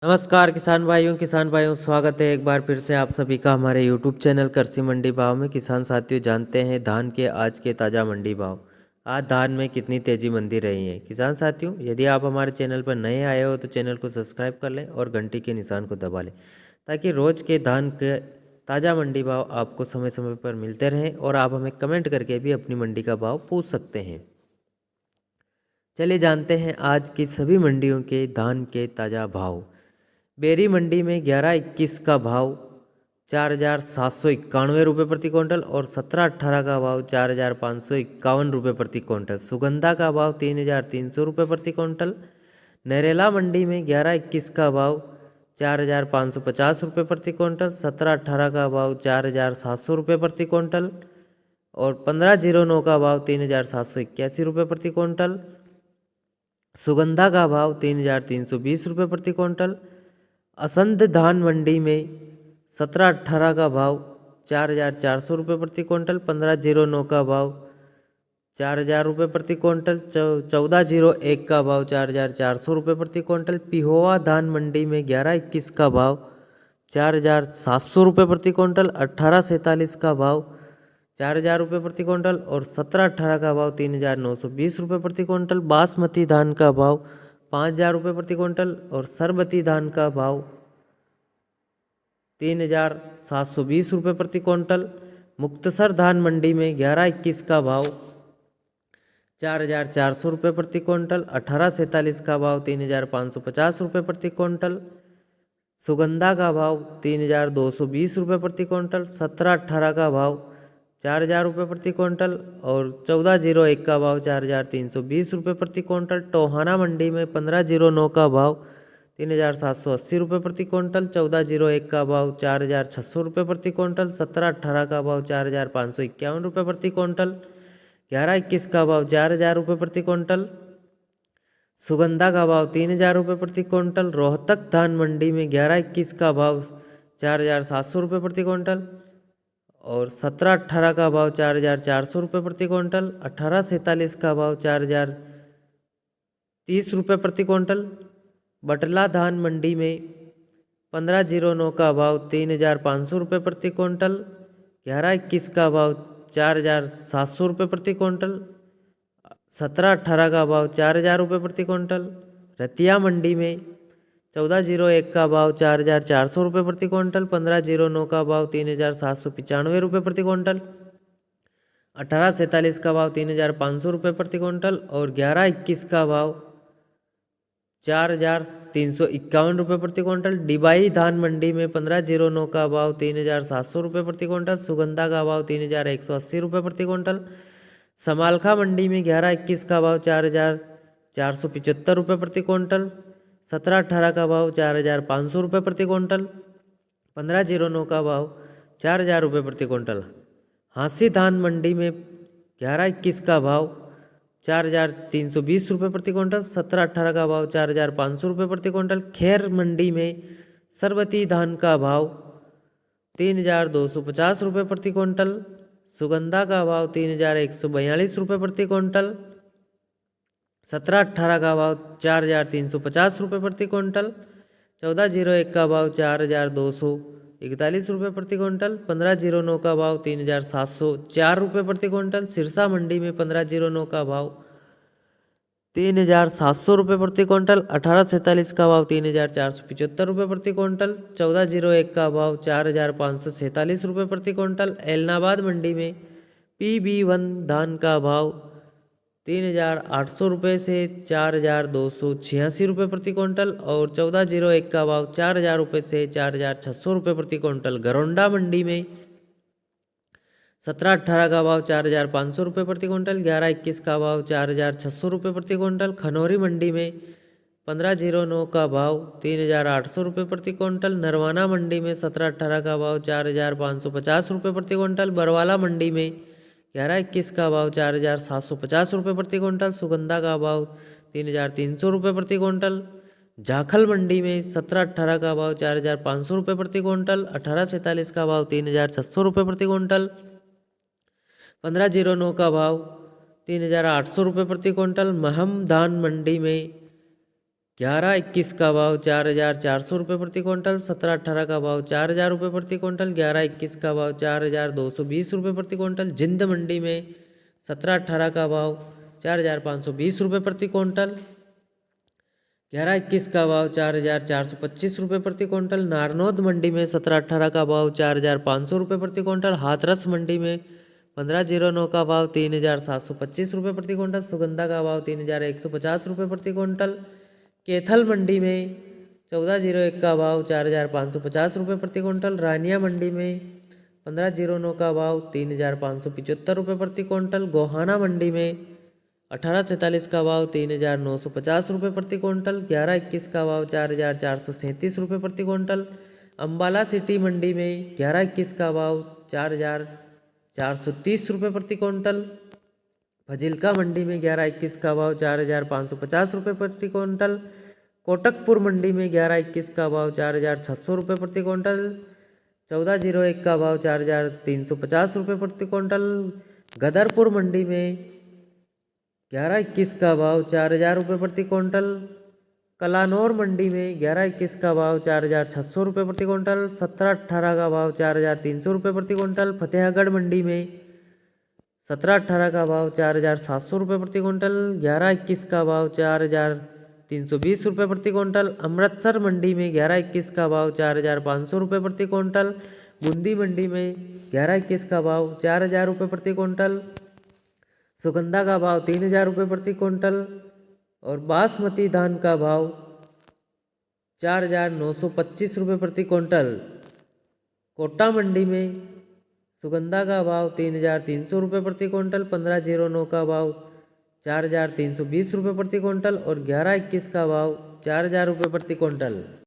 नमस्कार किसान भाइयों स्वागत है एक बार फिर से आप सभी का हमारे YouTube चैनल कृषि मंडी भाव में। किसान साथियों, जानते हैं धान के आज के ताज़ा मंडी भाव। आज धान में कितनी तेजी मंदी रही है। किसान साथियों, यदि आप हमारे चैनल पर नए आए हो तो चैनल को सब्सक्राइब कर लें और घंटी के निशान को दबा लें, ताकि रोज़ के धान के ताज़ा मंडी भाव आपको समय समय पर मिलते रहें और आप हमें कमेंट करके भी अपनी मंडी का भाव पूछ सकते हैं। चलिए जानते हैं आज की सभी मंडियों के धान के ताज़ा भाव। बेरी मंडी में 11-21 का भाव 4,791 रुपये प्रति क्विंटल और 17-18 का भाव 4,551 रुपये प्रति क्विंटल। सुगंधा का भाव 3,300 रुपये प्रति क्विंटल। नरेला मंडी में 11-21 का भाव 4,550 रुपये प्रति क्विंटल, 17-18 का भाव 4,700 रुपये प्रति क्विंटल और 1509 का भाव 3,781 रुपये प्रति क्विंटल। सुगंधा का भाव 3,320 रुपये प्रति क्विंटल। असंध धान मंडी में 17-18 का भाव 4,400 रुपये प्रति क्विंटल, 1509 का भाव 4,000 रुपये प्रति क्विंटल, 1401 का भाव 4,400 रुपये प्रति क्विंटल। पिहोवा धान मंडी में 11-21 का भाव 4,700 रुपये प्रति क्विंटल, 1847 का भाव 4,000 रुपये प्रति क्विंटल और 17-18 का भाव 3,920 रुपये प्रति क्विंटल। बासमती धान का भाव 5,000 रुपये प्रति क्विंटल और सरबती धान का भाव 3,720 रुपये प्रति क्विंटल। मुक्तसर धान मंडी में 11-21 का भाव 4,400 रुपये प्रति क्विंटल, 1847 का भाव 3,550 रुपये प्रति क्विंटल। सुगंधा का भाव 3,220 रुपये प्रति क्विंटल, 17-18 का भाव 4,000 रुपये प्रति क्विंटल और 1401 का भाव 4,320 रुपये प्रति क्विंटल। टोहाना मंडी में 1509 का भाव 3,780 रुपये प्रति क्विंटल, 1401 का भाव 4,600 रुपये प्रति क्विंटल, 17-18 का भाव 4,551 रुपये प्रति क्विंटल, 11-21 का भाव 4,000 रुपये प्रति क्विंटल। सुगंधा का भाव 3,000 रुपये प्रति क्विंटल। रोहतक धान मंडी में 11-21 का भाव 4,700 रुपये प्रति क्विंटल और 17-18 का भाव 4,400 रुपये प्रति क्विंटल, 1847 का भाव 4,030 रुपये प्रति क्विंटल। बटला धान मंडी में 1509 का भाव 3,500 रुपये प्रति क्विंटल, 11-21 का भाव 4,700 रुपये प्रति क्विंटल, 17-18 का भाव 4,000 रुपये प्रति क्विंटल। रतिया मंडी में 1401 का भाव 4,400 रुपये प्रति क्विंटल, 1509 का भाव 3,795 रुपये प्रति क्विंटल, 1847 का भाव 3,500 रुपये प्रति क्विंटल और 11-21 का भाव 4,351 रुपये प्रति क्विंटल। डिबाई धान मंडी में 1509 का भाव 3,700 रुपये प्रति क्विंटल, सुगंधा का भाव 3,180 रुपये प्रति क्विंटल। समालखा मंडी में 11-21 का भाव 4,475 रुपये प्रति क्विंटल, 17-18 का भाव 4,500 रुपये प्रति क्विंटल, 1509 का भाव 4,000 रुपये प्रति क्विंटल। हांसी धान मंडी में 11-21 का भाव 4,320 रुपये प्रति क्विंटल, 17-18 का भाव 4,500 रुपये प्रति क्विंटल। खैर मंडी में सरबती धान का भाव 3,250 रुपये प्रति क्विंटल, सुगंधा का भाव 3,142 रुपये प्रति क्विंटल, 17-18 का भाव 4,350 रुपये प्रति क्विंटल, 1401 का भाव 4,241 रुपये प्रति क्विंटल, 1509 का भाव 3,704 रुपये प्रति क्विंटल। सिरसा मंडी में 1509 का भाव 3,700 रुपये प्रति क्विंटल, 1847 का भाव 3,475 रुपये प्रति क्विंटल, 1401 का भाव 4,547 रुपये प्रति क्विंटल। एलनाबाद मंडी में PB1 धान का भाव 3,800 रुपये से 4,286 रुपये प्रति क्विंटल और 1401 का भाव 4,000 रुपये से 4,600 रुपये प्रति क्विंटल। घरौंडा मंडी में 17-18 का भाव 4,500 रुपये प्रति क्विंटल, 11-21 का भाव 4,600 रुपये प्रति क्विंटल। खनौरी मंडी में 1509 का भाव 3,800 रुपये प्रति क्विंटल। नरवाना मंडी में 17-18 का भाव 4,550 रुपये प्रति क्विंटल। बरवाला मंडी में 11-21 का भाव 4,750 रुपये प्रति क्विंटल, सुगंधा का भाव 3,300 रुपये प्रति क्विंटल। जाखल मंडी में 17-18 का भाव 4,500 रुपये प्रति क्विंटल, 1847 का भाव 3,600 रुपये प्रति क्विंटल, 1509 का भाव 3,800 रुपये प्रति क्विंटल। महम धान मंडी में 11-21 का भाव 4,400 रुपये प्रति क्विंटल। 17-18 का भाव 4,000 रुपये प्रति क्विंटल। 11-21 का भाव 4,220 रुपये प्रति क्विंटल। जिंद मंडी में 17-18 का भाव 4,520 रुपये प्रति क्विंटल। 11-21 का भाव 4,425 रुपये प्रति क्विंटल। नारनौद मंडी में 17-18 का भाव 4,500 रुपये प्रति क्विंटल। हाथरस मंडी में 1509 का भाव 3,725 रुपये प्रति क्विंटल। सुगंधा का भाव 3,150 रुपये प्रति क्विंटल। कैथल मंडी में 1401 का भाव 4,550 रुपये प्रति क्विंटल। रानिया मंडी में 1509 का भाव 3,575 रुपये प्रति क्विंटल। गोहाना मंडी में 1843 का भाव 3,950 रुपये प्रति क्विंटल। 11-21 का भाव 4,437 रुपये प्रति क्विंटल। अम्बाला सिटी मंडी में 11-21 का भाव 4,430 रुपये प्रति क्विंटल। फजिल्का मंडी में 11-21 का भाव 4,550 रुपये प्रति क्विंटल। कोटकपुर मंडी में 11-21 का भाव 4,600 रुपये प्रति क्विंटल। 1401 का भाव 4,350 रुपये प्रति क्विंटल। गदरपुर मंडी में 11-21 का भाव 4,000 रुपये प्रति क्विंटल। कलानौर मंडी में 11-21 का भाव 4,600 रुपये प्रति क्विंटल। 17-18 का भाव 4,300 रुपये प्रति क्विंटल। फतेहगढ़ मंडी में 17-18 का भाव 4,700 रुपये प्रति क्विंटल। 11-21 का भाव 4,320 रुपये प्रति क्विंटल। अमृतसर मंडी में 11-21 का भाव 4,500 रुपये प्रति क्विंटल। बूंदी मंडी में 11-21 का भाव 4,000 रुपये प्रति क्विंटल। सुगंधा का भाव 3,000 रुपये प्रति क्विंटल। और बासमती धान का भाव 4,925 रुपये प्रति क्विंटल। कोटा मंडी में सुगंधा का भाव 3,300 रुपये प्रति क्विंटल। 1509 का भाव 4,320 रुपये प्रति क्विंटल। और 11-21 का भाव 4,000 रुपये प्रति क्विंटल।